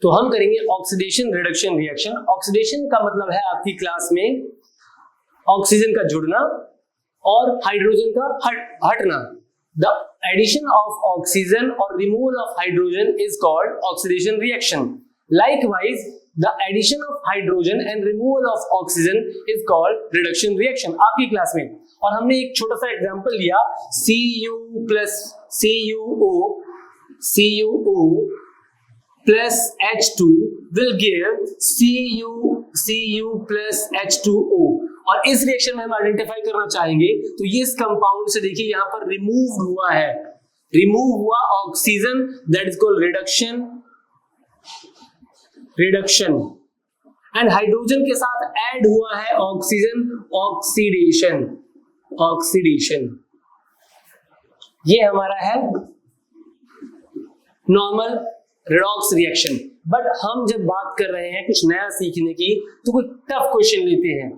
तो हम करेंगे ऑक्सीडेशन रिडक्शन रिएक्शन। ऑक्सीडेशन का मतलब है आपकी क्लास में ऑक्सीजन का जुड़ना और हाइड्रोजन का हटना। द एडिशन ऑफ ऑक्सीजन और removal of hydrogen is called oxidation reaction. Likewise the addition of hydrogen and removal of oxygen is called reduction reaction आपकी क्लास में। और हमने एक छोटा सा एग्जांपल लिया Cu plus CuO plus H2 will give Cu plus H2O। और इस रिएक्शन में हम आइडेंटिफाई करना चाहेंगे तो ये इस कंपाउंड से देखिए यहां पर रिमूव हुआ oxygen, that is called reduction and hydrogen के साथ ऐड हुआ है ऑक्सीजन, ऑक्सीडेशन। ये हमारा है नॉर्मल रिडॉक्स रिएक्शन। बट हम जब बात कर रहे हैं कुछ नया सीखने की तो कोई टफ क्वेश्चन लेते हैं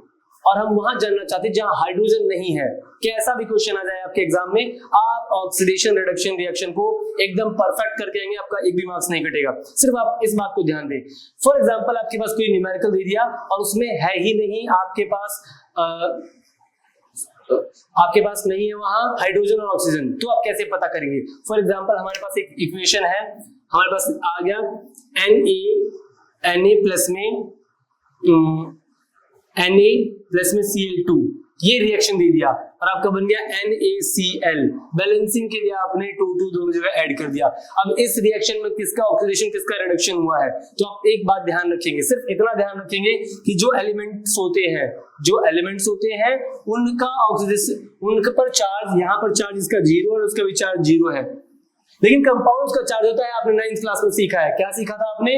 और हम वहां जानना चाहते हैं जहां हाइड्रोजन नहीं है। कैसा भी क्वेश्चन आ जाए आपके एग्जाम में, आप ऑक्सीडेशन रिडक्शन रिएक्शन को एकदम परफेक्ट करके आएंगे, आपका एक भी मार्क्स नहीं कटेगा। सिर्फ आप इस बात को ध्यान दें। फॉर एग्जाम्पल आपके पास कोई न्यूमेरिकल दे दिया और उसमें है ही नहीं आपके पास नहीं है वहां हाइड्रोजन और ऑक्सीजन, तो आप कैसे पता करेंगे? फॉर एग्जाम्पल हमारे पास एक इक्वेशन है, हमारे पास आ गया Na प्लस में Cl2, ये रिएक्शन दे दिया और आपका बन गया NaCl। बैलेंसिंग के लिए आपने 2 दोनों जगह ऐड कर दिया। अब इस रिएक्शन में किसका ऑक्सीडेशन किसका रिडक्शन हुआ है, तो आप एक बात ध्यान रखेंगे, सिर्फ इतना ध्यान रखेंगे कि जो एलिमेंट्स होते हैं उनका ऑक्सीडेशन, उनके पर चार्ज, यहाँ पर चार्ज इसका 0 और उसका भी चार्ज 0 है। लेकिन कंपाउंड्स का चार्ज होता है, आपने 9th क्लास में सीखा है। क्या सीखा था आपने?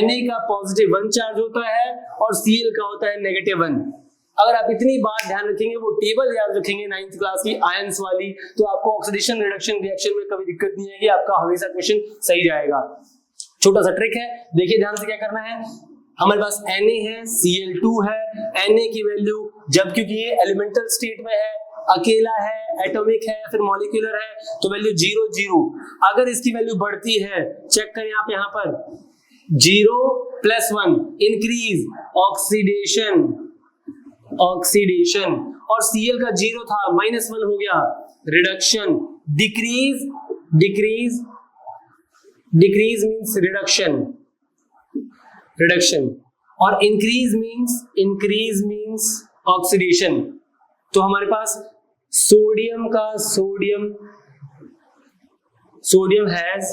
Na का +1 चार्ज होता है और Cl का होता है -1। अगर आप इतनी बात ध्यान रखेंगे, वो टेबल याद रखेंगे 9th क्लास की आयंस वाली, तो आपको ऑक्सीडेशन रिडक्शन रिएक्शन में कभी दिक्कत नहीं आएगी, आपका हमेशा क्वेश्चन सही जाएगा। छोटा सा ट्रिक है, देखिए ध्यान से क्या करना है। हमारे पास Na है, Cl2 है, Na की वैल्यू जब, क्योंकि ये एलिमेंटल स्टेट में है, अकेला है, एटॉमिक है, फिर मॉलिक्यूलर है, तो वैल्यू 0 0। अगर इसकी वैल्यू बढ़ती है, चेक करें आप यहाँ पर 0 + 1 इंक्रीज ऑक्सीडेशन और Cl का 0 था -1 हो गया रिडक्शन। डिक्रीज मींस रिडक्शन और इंक्रीज मींस ऑक्सीडेशन। तो हमारे पास sodium has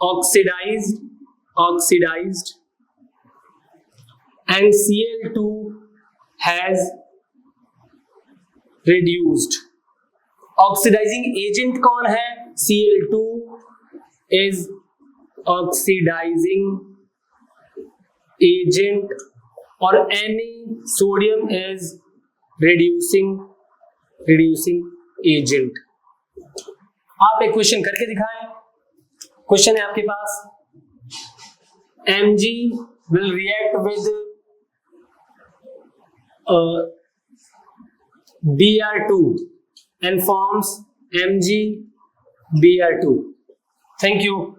oxidised and Cl2 has reduced. Oxidising agent कौन है? Cl2 इज ऑक्सीडाइजिंग एजेंट और Na sodium is reducing agent. आप एक क्वेश्चन करके दिखाएं। क्वेश्चन है आपके पास, Mg will react with Br2 and forms MgBr2। Thank you।